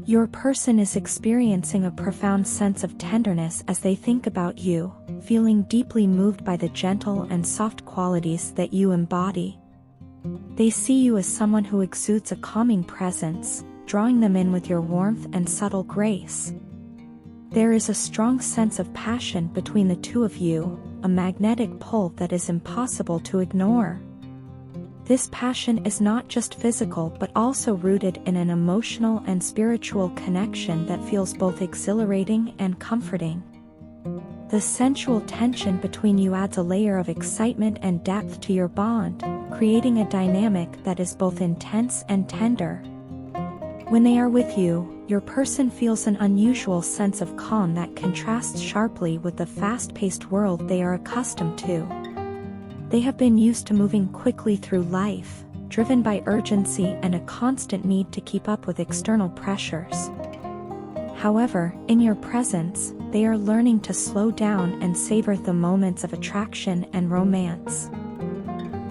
Your person is experiencing a profound sense of tenderness as they think about you, feeling deeply moved by the gentle and soft qualities that you embody. They see you as someone who exudes a calming presence, drawing them in with your warmth and subtle grace. There is a strong sense of passion between the two of you, a magnetic pull that is impossible to ignore. This passion is not just physical but also rooted in an emotional and spiritual connection that feels both exhilarating and comforting. The sensual tension between you adds a layer of excitement and depth to your bond, creating a dynamic that is both intense and tender. When they are with you, your person feels an unusual sense of calm that contrasts sharply with the fast-paced world they are accustomed to. They have been used to moving quickly through life, driven by urgency and a constant need to keep up with external pressures. However, in your presence, they are learning to slow down and savor the moments of attraction and romance.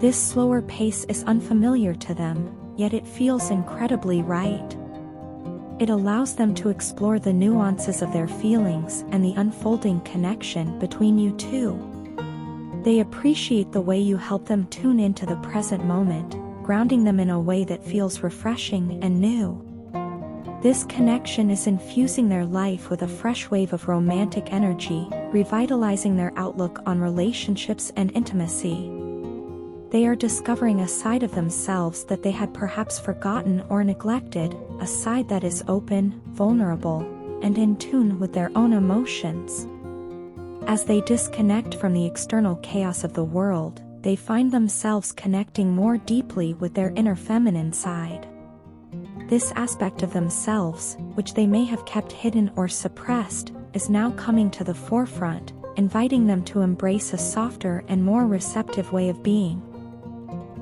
This slower pace is unfamiliar to them, yet it feels incredibly right. It allows them to explore the nuances of their feelings and the unfolding connection between you two. They appreciate the way you help them tune into the present moment, grounding them in a way that feels refreshing and new. This connection is infusing their life with a fresh wave of romantic energy, revitalizing their outlook on relationships and intimacy. They are discovering a side of themselves that they had perhaps forgotten or neglected, a side that is open, vulnerable, and in tune with their own emotions. As they disconnect from the external chaos of the world, they find themselves connecting more deeply with their inner feminine side. This aspect of themselves, which they may have kept hidden or suppressed, is now coming to the forefront, inviting them to embrace a softer and more receptive way of being.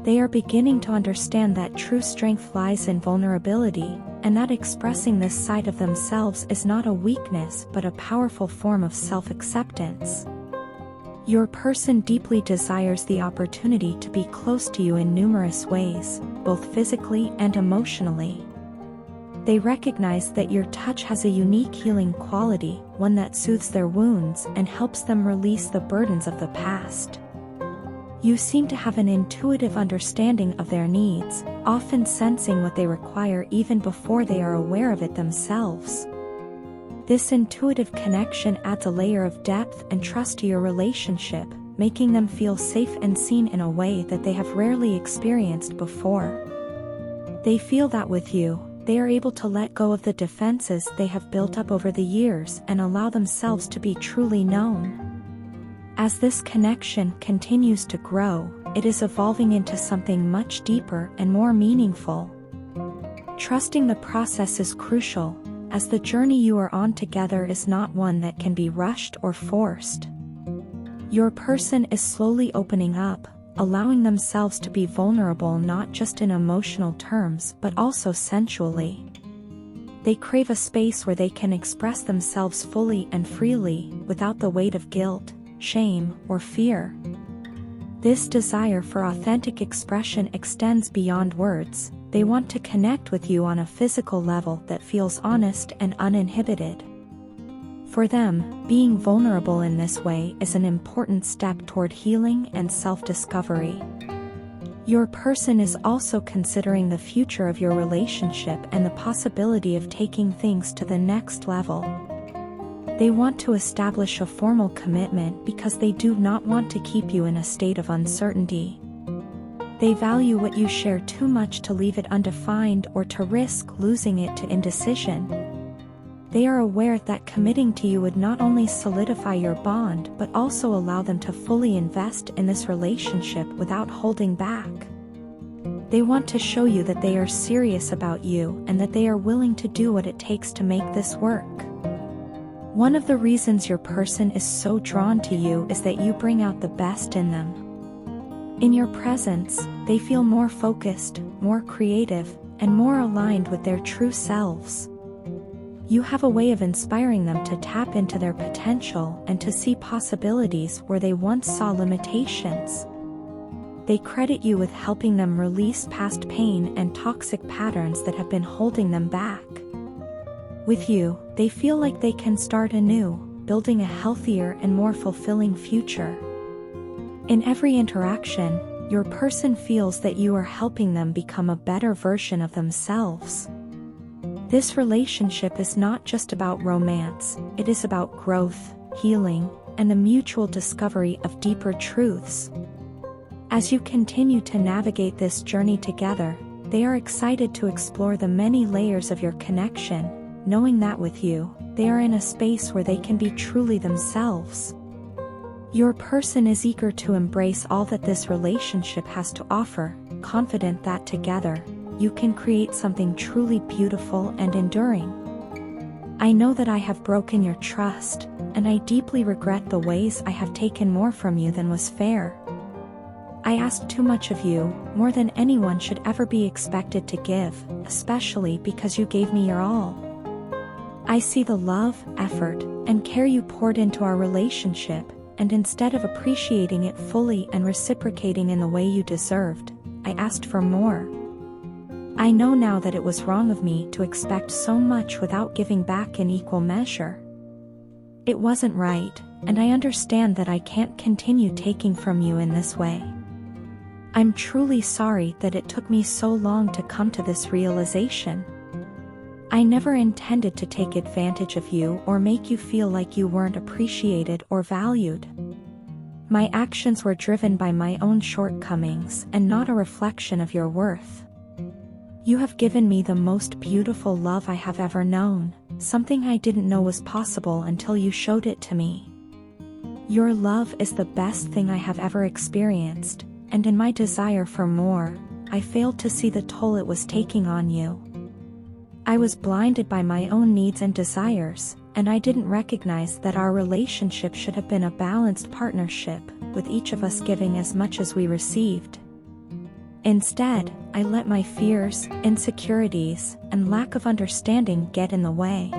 They are beginning to understand that true strength lies in vulnerability, and that expressing this side of themselves is not a weakness but a powerful form of self-acceptance. Your person deeply desires the opportunity to be close to you in numerous ways, both physically and emotionally. They recognize that your touch has a unique healing quality, one that soothes their wounds and helps them release the burdens of the past. You seem to have an intuitive understanding of their needs, often sensing what they require even before they are aware of it themselves. This intuitive connection adds a layer of depth and trust to your relationship, making them feel safe and seen in a way that they have rarely experienced before. They feel that with you, they are able to let go of the defenses they have built up over the years and allow themselves to be truly known. As this connection continues to grow, it is evolving into something much deeper and more meaningful. Trusting the process is crucial, as the journey you are on together is not one that can be rushed or forced. Your person is slowly opening up, allowing themselves to be vulnerable not just in emotional terms but also sensually. They crave a space where they can express themselves fully and freely, without the weight of guilt, shame, or fear. This desire for authentic expression extends beyond words. They want to connect with you on a physical level that feels honest and uninhibited. For them, being vulnerable in this way is an important step toward healing and self-discovery. Your person is also considering the future of your relationship and the possibility of taking things to the next level. They want to establish a formal commitment because they do not want to keep you in a state of uncertainty. They value what you share too much to leave it undefined or to risk losing it to indecision. They are aware that committing to you would not only solidify your bond but also allow them to fully invest in this relationship without holding back. They want to show you that they are serious about you and that they are willing to do what it takes to make this work. One of the reasons your person is so drawn to you is that you bring out the best in them. In your presence, they feel more focused, more creative, and more aligned with their true selves. You have a way of inspiring them to tap into their potential and to see possibilities where they once saw limitations. They credit you with helping them release past pain and toxic patterns that have been holding them back. With you, they feel like they can start anew, building a healthier and more fulfilling future. In every interaction, your person feels that you are helping them become a better version of themselves. This relationship is not just about romance, it is about growth, healing, and the mutual discovery of deeper truths. As you continue to navigate this journey together, they are excited to explore the many layers of your connection, knowing that with you, they are in a space where they can be truly themselves. Your person is eager to embrace all that this relationship has to offer, confident that together, you can create something truly beautiful and enduring. I know that I have broken your trust, and I deeply regret the ways I have taken more from you than was fair. I asked too much of you, more than anyone should ever be expected to give, especially because you gave me your all. I see the love, effort, and care you poured into our relationship, and instead of appreciating it fully and reciprocating in the way you deserved, I asked for more. I know now that it was wrong of me to expect so much without giving back in equal measure. It wasn't right, and I understand that I can't continue taking from you in this way. I'm truly sorry that it took me so long to come to this realization. I never intended to take advantage of you or make you feel like you weren't appreciated or valued. My actions were driven by my own shortcomings and not a reflection of your worth. You have given me the most beautiful love I have ever known, something I didn't know was possible until you showed it to me. Your love is the best thing I have ever experienced, and in my desire for more, I failed to see the toll it was taking on you. I was blinded by my own needs and desires, and I didn't recognize that our relationship should have been a balanced partnership, with each of us giving as much as we received. Instead, I let my fears, insecurities, and lack of understanding get in the way.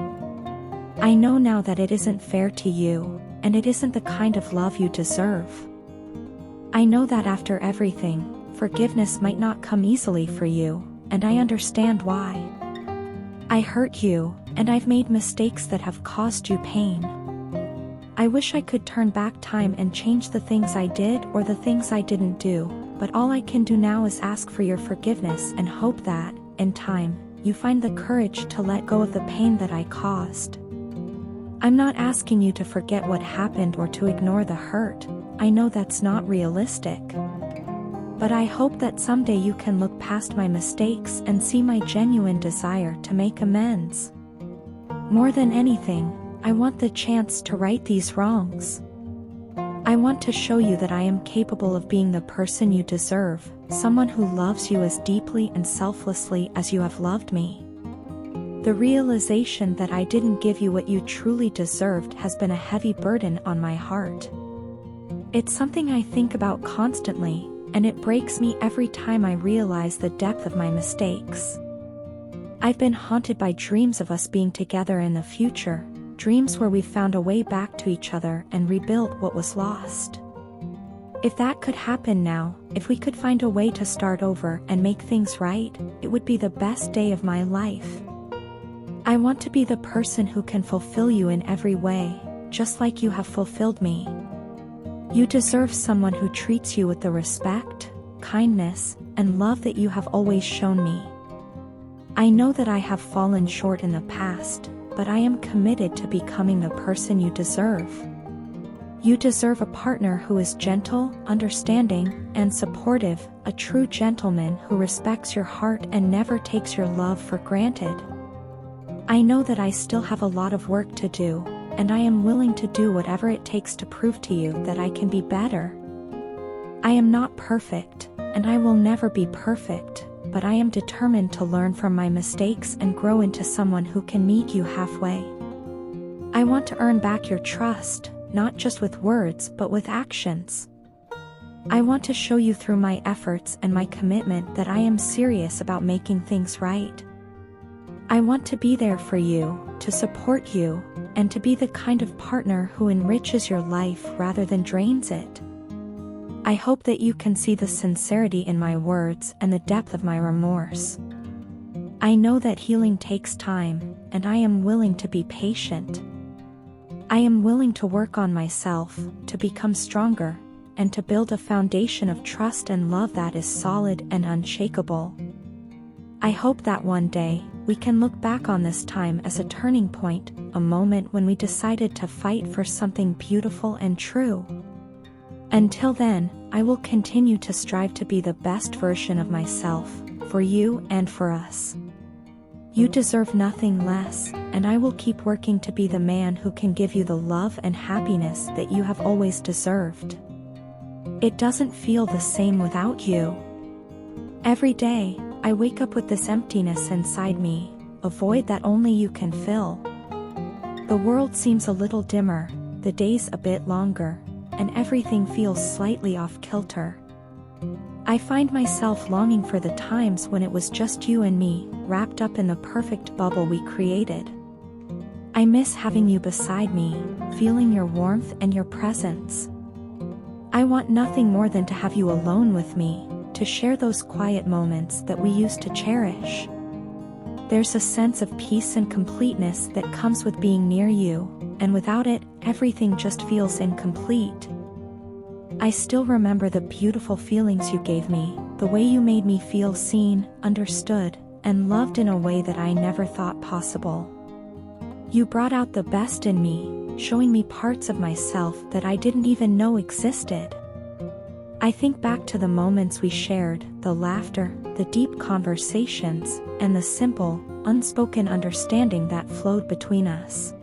I know now that it isn't fair to you, and it isn't the kind of love you deserve. I know that after everything, forgiveness might not come easily for you, and I understand why. I hurt you, and I've made mistakes that have caused you pain. I wish I could turn back time and change the things I did or the things I didn't do, but all I can do now is ask for your forgiveness and hope that, in time, you find the courage to let go of the pain that I caused. I'm not asking you to forget what happened or to ignore the hurt. I know that's not realistic. But I hope that someday you can look past my mistakes and see my genuine desire to make amends. More than anything, I want the chance to right these wrongs. I want to show you that I am capable of being the person you deserve, someone who loves you as deeply and selflessly as you have loved me. The realization that I didn't give you what you truly deserved has been a heavy burden on my heart. It's something I think about constantly, and it breaks me every time I realize the depth of my mistakes. I've been haunted by dreams of us being together in the future, dreams where we found a way back to each other and rebuilt what was lost. If that could happen now, if we could find a way to start over and make things right, it would be the best day of my life. I want to be the person who can fulfill you in every way, just like you have fulfilled me. You deserve someone who treats you with the respect, kindness, and love that you have always shown me. I know that I have fallen short in the past, but I am committed to becoming the person you deserve. You deserve a partner who is gentle, understanding, and supportive, a true gentleman who respects your heart and never takes your love for granted. I know that I still have a lot of work to do, and I am willing to do whatever it takes to prove to you that I can be better. I am not perfect, and I will never be perfect, but I am determined to learn from my mistakes and grow into someone who can meet you halfway. I want to earn back your trust, not just with words but with actions. I want to show you through my efforts and my commitment that I am serious about making things right. I want to be there for you, to support you, and to be the kind of partner who enriches your life rather than drains it. I hope that you can see the sincerity in my words and the depth of my remorse. I know that healing takes time, and I am willing to be patient. I am willing to work on myself, to become stronger, and to build a foundation of trust and love that is solid and unshakable. I hope that one day, we can look back on this time as a turning point, a moment when we decided to fight for something beautiful and true. Until then, I will continue to strive to be the best version of myself, for you and for us. You deserve nothing less, and I will keep working to be the man who can give you the love and happiness that you have always deserved. It doesn't feel the same without you. Every day, I wake up with this emptiness inside me, a void that only you can fill. The world seems a little dimmer, the days a bit longer, and everything feels slightly off kilter. I find myself longing for the times when it was just you and me, wrapped up in the perfect bubble we created. I miss having you beside me, feeling your warmth and your presence. I want nothing more than to have you alone with me, to share those quiet moments that we used to cherish. There's a sense of peace and completeness that comes with being near you, and without it, everything just feels incomplete. I still remember the beautiful feelings you gave me, the way you made me feel seen, understood, and loved in a way that I never thought possible. You brought out the best in me, showing me parts of myself that I didn't even know existed. I think back to the moments we shared, the laughter, the deep conversations, and the simple, unspoken understanding that flowed between us.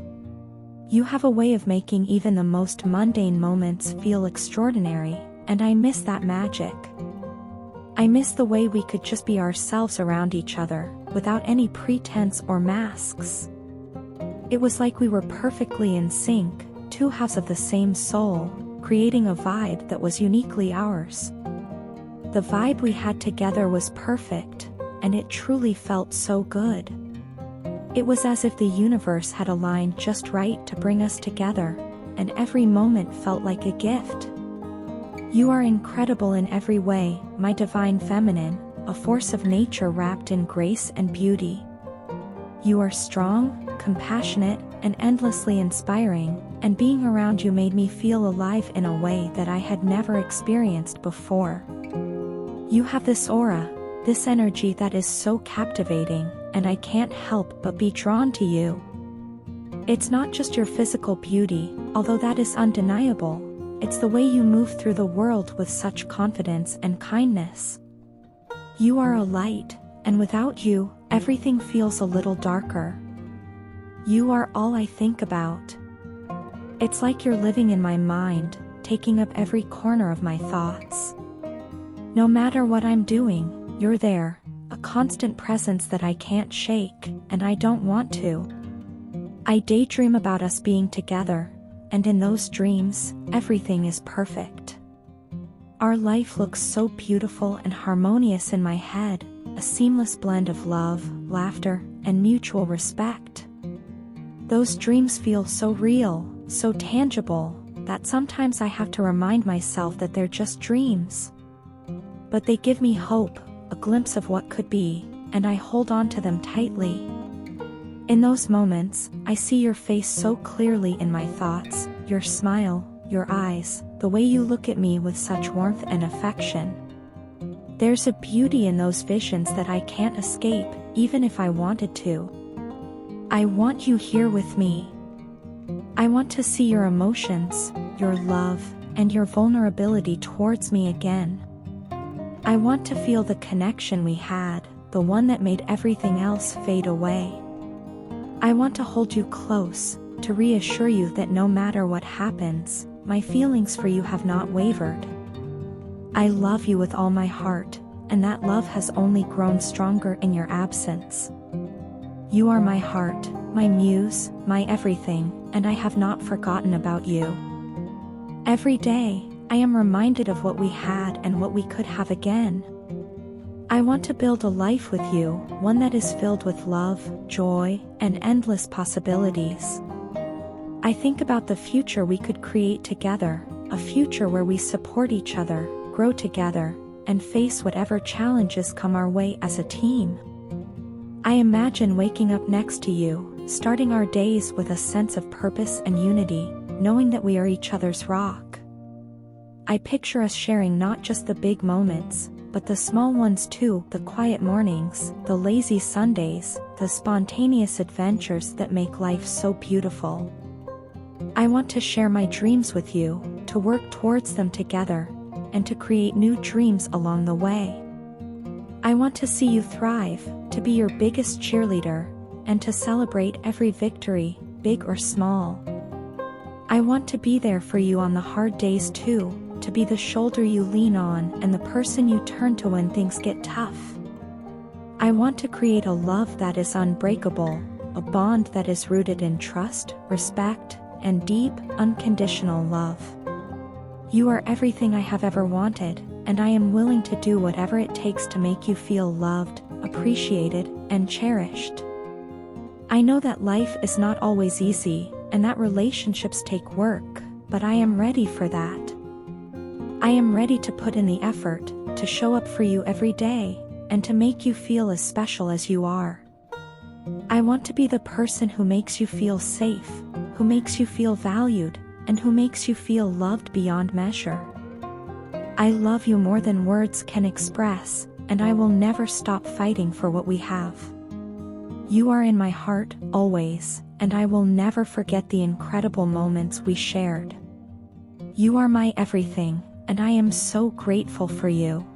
You have a way of making even the most mundane moments feel extraordinary, and I miss that magic. I miss the way we could just be ourselves around each other, without any pretense or masks. It was like we were perfectly in sync, two halves of the same soul, creating a vibe that was uniquely ours. The vibe we had together was perfect, and it truly felt so good. It was as if the universe had aligned just right to bring us together, and every moment felt like a gift. You are incredible in every way, my divine feminine, a force of nature wrapped in grace and beauty. You are strong, compassionate, and endlessly inspiring, and being around you made me feel alive in a way that I had never experienced before. You have this aura, this energy that is so captivating, and I can't help but be drawn to you. It's not just your physical beauty, although that is undeniable, it's the way you move through the world with such confidence and kindness. You are a light, and without you, everything feels a little darker. You are all I think about. It's like you're living in my mind, taking up every corner of my thoughts. No matter what I'm doing, you're there, a constant presence that I can't shake, and I don't want to. I daydream about us being together, and in those dreams, everything is perfect. Our life looks so beautiful and harmonious in my head, a seamless blend of love, laughter, and mutual respect. Those dreams feel so real, so tangible, that sometimes I have to remind myself that they're just dreams. But they give me hope, a glimpse of what could be, and I hold on to them tightly. In those moments, I see your face so clearly in my thoughts, your smile, your eyes, the way you look at me with such warmth and affection. There's a beauty in those visions that I can't escape, even if I wanted to. I want you here with me. I want to see your emotions, your love, and your vulnerability towards me again. I want to feel the connection we had, the one that made everything else fade away. I want to hold you close, to reassure you that no matter what happens, my feelings for you have not wavered. I love you with all my heart, and that love has only grown stronger in your absence. You are my heart, my muse, my everything, and I have not forgotten about you. Every day, I am reminded of what we had and what we could have again. I want to build a life with you, one that is filled with love, joy, and endless possibilities. I think about the future we could create together, a future where we support each other, grow together, and face whatever challenges come our way as a team. I imagine waking up next to you, starting our days with a sense of purpose and unity, knowing that we are each other's rock. I picture us sharing not just the big moments, but the small ones too, the quiet mornings, the lazy Sundays, the spontaneous adventures that make life so beautiful. I want to share my dreams with you, to work towards them together, and to create new dreams along the way. I want to see you thrive, to be your biggest cheerleader, and to celebrate every victory, big or small. I want to be there for you on the hard days too, to be the shoulder you lean on and the person you turn to when things get tough. I want to create a love that is unbreakable, a bond that is rooted in trust, respect, and deep, unconditional love. You are everything I have ever wanted, and I am willing to do whatever it takes to make you feel loved, appreciated, and cherished. I know that life is not always easy, and that relationships take work, but I am ready for that. I am ready to put in the effort, to show up for you every day, and to make you feel as special as you are. I want to be the person who makes you feel safe, who makes you feel valued, and who makes you feel loved beyond measure. I love you more than words can express, and I will never stop fighting for what we have. You are in my heart, always, and I will never forget the incredible moments we shared. You are my everything, and I am so grateful for you.